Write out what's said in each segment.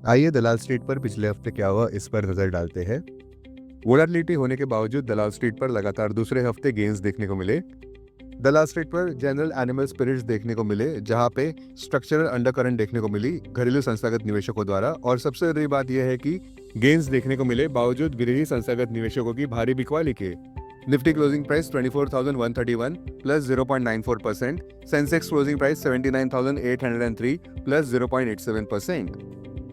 आइए दलाल स्ट्रीट पर पिछले हफ्ते क्या हुआ इस पर नजर डालते हैं। वोलाटिलिटी होने के बावजूद दलाल स्ट्रीट पर लगातार दूसरे हफ्ते गेंस देखने को मिले। दलाल स्ट्रीट पर जनरल एनिमल स्पिरिट्स देखने को मिले, जहां पे स्ट्रक्चरल अंडरकरंट देखने को मिली घरेलू संस्थागत निवेशकों द्वारा। और सबसे बड़ी बात यह है कि गेंस देखने को मिले बावजूद विदेशी संस्थागत निवेशकों की भारी बिकवाली के। Nifty closing price 24,131 plus 0.94%, Sensex closing price 79,803 plus 0.87%।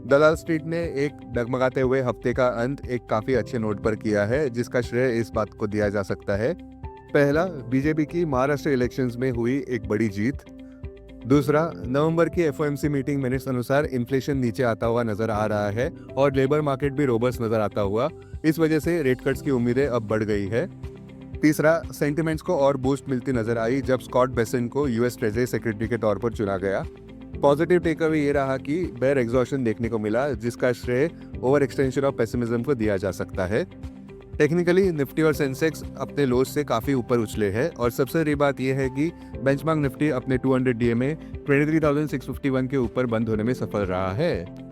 दलाल स्ट्रीट ने एक डगमगाते हुए हफ्ते का अंत एक काफी अच्छे नोट पर किया है, जिसका श्रेय इस बात को दिया जा सकता है। पहला, बीजेपी की महाराष्ट्र इलेक्शंस में हुई एक बड़ी जीत। दूसरा, नवंबर की एफओएमसी मीटिंग मिनट्स अनुसार इन्फ्लेशन नीचे आता हुआ नजर आ रहा है और लेबर मार्केट भी रोबस्ट नजर आता हुआ। इस वजह से रेट कट्स की उम्मीदें अब बढ़ गई है। तीसरा, सेंटिमेंट्स को और बूस्ट मिलती नजर आई जब स्कॉट बेसेंट को यूएस ट्रेजरी सेक्रेटरी के तौर पर चुना गया। पॉजिटिव टेक अवे ये रहा कि बेयर एग्जॉशन देखने को मिला, जिसका श्रेय ओवर एक्सटेंशन ऑफ पेसिमिज्म को दिया जा सकता है। टेक्निकली निफ्टी और सेंसेक्स अपने लोज से काफी ऊपर उछले हैं और सबसे बड़ी बात यह है कि बेंचमार्क निफ्टी अपने 200 डीए में 23,651 के ऊपर बंद होने में सफल रहा है।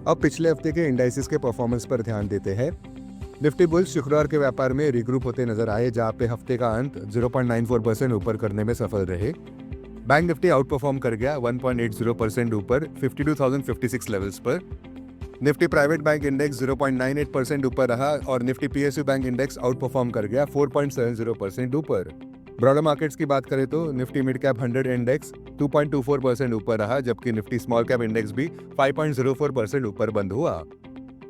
अब पिछले हफ्ते के इंडाइसिस के परफॉर्मेंस पर ध्यान देते हैं। निफ्टी बुल्स शुक्रवार के व्यापार में रिग्रुप होते नजर आए, जहां पे हफ्ते का अंत 0.94% ऊपर करने में सफल रहे। बैंक निफ्टी आउट परफॉर्म कर गया 1.80% ऊपर 52,056 लेवल्स पर। निफ्टी प्राइवेट बैंक इंडेक्स 0.98% ऊपर रहा और Nifty PSU bank index out perform कर गया 4.70% ऊपर। ब्रॉडर मार्केट्स की बात करें तो निफ्टी मिड कैप 100 इंडेक्स 2.24% ऊपर रहा, जबकि निफ्टी स्मॉल कैप इंडेक्स भी 5.04% ऊपर बंद हुआ।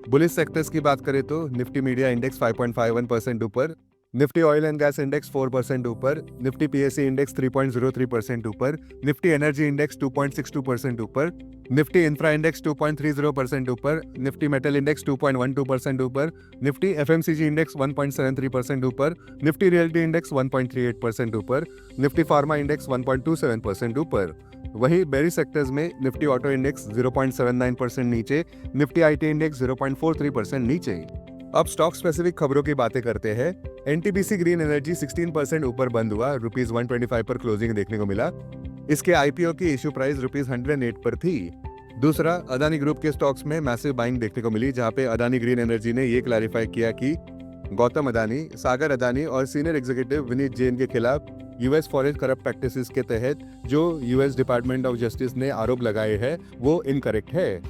बुलिश सेक्टर्स की बात करें तो निफ्टी मीडिया इंडेक्स 5.51% ऊपर, Nifty oil and gas index 4% ऊपर, निफ्टी पीएससी इंडेक्स 3.03% ऊपर, निफ्टी एनर्जी इंडेक्स 2.62% ऊपर, निफ्टी इंफ्रा इंडेक्स 2.30% ऊपर, निफ्टी मेटल इंडेक्स 2.12% ऊपर, निफ्टी एफएमसीजी इंडेक्स 1.73% ऊपर, निफ्टी रियल्टी इंडेक्स 1.38% ऊपर, निफ्टी फार्मा इंडेक्स 1.27% ऊपर। वहीं बेरी सेक्टर्स में निफ्टी ऑटो इंडेक्स 0.79% नीचे, निफ्टी आईटी इंडेक्स 0.43% नीचे। अब स्टॉक स्पेसिफिक खबरों की बातें करते हैं। एनटीपीसी ग्रीन एनर्जी 16% ऊपर बंद हुआ, रुपीज 125 पर क्लोजिंग देखने को मिला। इसके आईपीओ की इश्यू प्राइस रुपीज 108 पर थी। दूसरा, अदानी ग्रुप के स्टॉक्स में मैसिव बाइंग देखने को मिली, जहां पे अदानी ग्रीन एनर्जी ने ये क्लैरिफाई किया कि गौतम अदानी, सागर अदानी और सीनियर एग्जीक्यूटिव विनीत जैन के खिलाफ यूएस फॉरेन करप्ट प्रैक्टिसेस के तहत जो यूएस डिपार्टमेंट ऑफ जस्टिस ने आरोप लगाए हैं वो इनकरेक्ट है।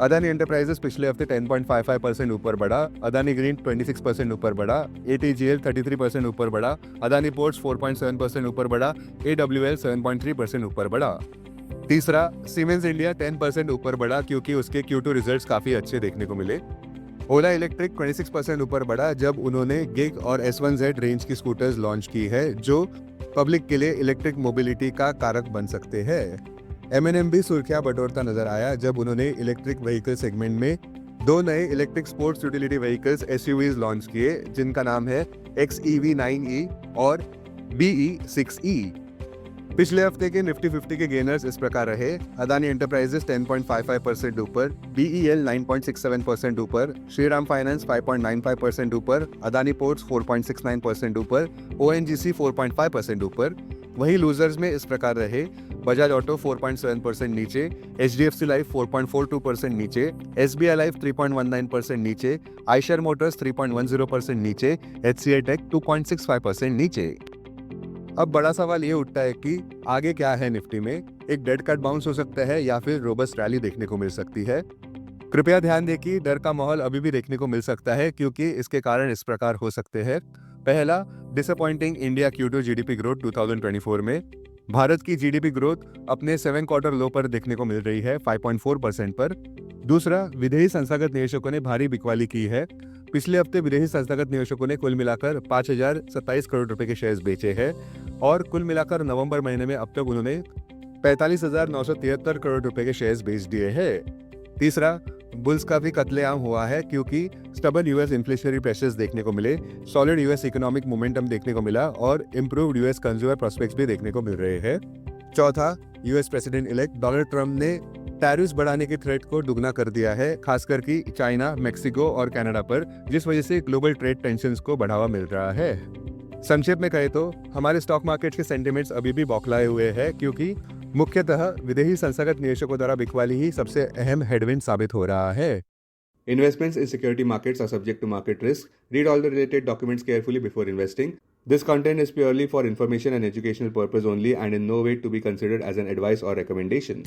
अदानी एंटरप्राइजेस पिछले हफ्ते 10.55% ऊपर बढ़ा, अदानी ग्रीन 26% ऊपर बढ़ा, एटीजीएल 33% ऊपर बढ़ा, अदानी पोर्ट्स 4.7% ऊपर बढ़ा, एडब्ल्यूएल 7.3% ऊपर बढ़ा। तीसरा, सीमेंस इंडिया 10% ऊपर बढ़ा क्योंकि उसके Q2 रिजल्ट्स काफी अच्छे देखने को मिले। ओला इलेक्ट्रिक 26% ऊपर बढ़ा जब उन्होंने गिग और S1Z रेंज की स्कूटर्स लॉन्च की है, जो पब्लिक के लिए इलेक्ट्रिक मोबिलिटी का कारक बन सकते हैं। M&M भी सुर्खियां बटोरता नजर आया जब उन्होंने इलेक्ट्रिक व्हीकल सेगमेंट में 2 नए electric sports utility vehicles SUVs launch किए, जिनका नाम है XEV9e और BE6e। पिछले हफ्ते के निफ्टी 50 के गेनर्स इस प्रकार रहे। अदानी एंटरप्राइजेस 10.55% ऊपर, BEL 9.67% ऊपर, श्रीराम फाइनेंस 5.95% ऊपर, अदानी पोर्ट्स 4.69% ऊपर, ONGC 4.5% ऊपर। वहीं लूजर्स में इस प्रकार रहे। बजाज ऑटो 4.7% नीचे, HDFC लाइफ 4.42% नीचे, SBI लाइफ 3.19% नीचे, आयशर मोटर्स 3.10% नीचे, HCI टेक 2.65% नीचे। अब बड़ा सवाल ये उठता है कि आगे क्या है निफ्टी में। एक डेड कट बाउंस हो सकता है या फिर रोबस्ट रैली देखने को मिल सकती है। कृपया ध्यान दें कि डर का माहौल अभी भी देखने को मिल सकता है, क्योंकि इसके कारण इस प्रकार हो सकते हैं। पहला, disappointing India Q2 GDP growth 2024 में। भारत की जीडीपी ग्रोथ अपने 7 क्वार्टर लो पर देखने को मिल रही है 5.4% पर। दूसरा, विदेशी संस्थागत निवेशकों ने भारी बिकवाली की है। पिछले हफ्ते विदेशी संस्थागत निवेशकों ने कुल मिलाकर 5,027 करोड़ रुपए के शेयर्स बेचे हैं और कुल मिलाकर नवंबर महीने में अब तक उन्होंने 45,973 करोड़ रुपए के शेयर्स बेच दिए हैं। तीसरा, बुल्स का भी कत्लेआम हुआ है क्योंकि स्टबल यूएस इन्फ्लेशनरी प्रेशर्स देखने को मिले, सॉलिड यूएस इकोनॉमिक मोमेंटम देखने को मिला और इंप्रूव्ड यूएस कंज्यूमर प्रोस्पेक्ट्स भी देखने को मिल रहे हैं। चौथा, US president elect Donald Trump ने टैरिफ्स बढ़ाने के थ्रेट को दुगना कर दिया है, खासकर कि चाइना, मेक्सिको और कनाडा पर, जिस वजह से ग्लोबल ट्रेड टेंशंस को बढ़ावा मिल रहा है। संक्षेप में कहे तो हमारे स्टॉक मार्केट के सेंटिमेंट्स अभी भी बौखलाए हुए हैं, क्योंकि मुख्यतः विदेशी संस्थागत निवेशकों द्वारा बिकवाली ही सबसे अहम हेडविंड साबित हो रहा है। Investments in security markets are subject to market risk. Read all the related documents carefully before investing. This content is purely for information and educational purpose only and in no way to be considered as an advice or recommendation.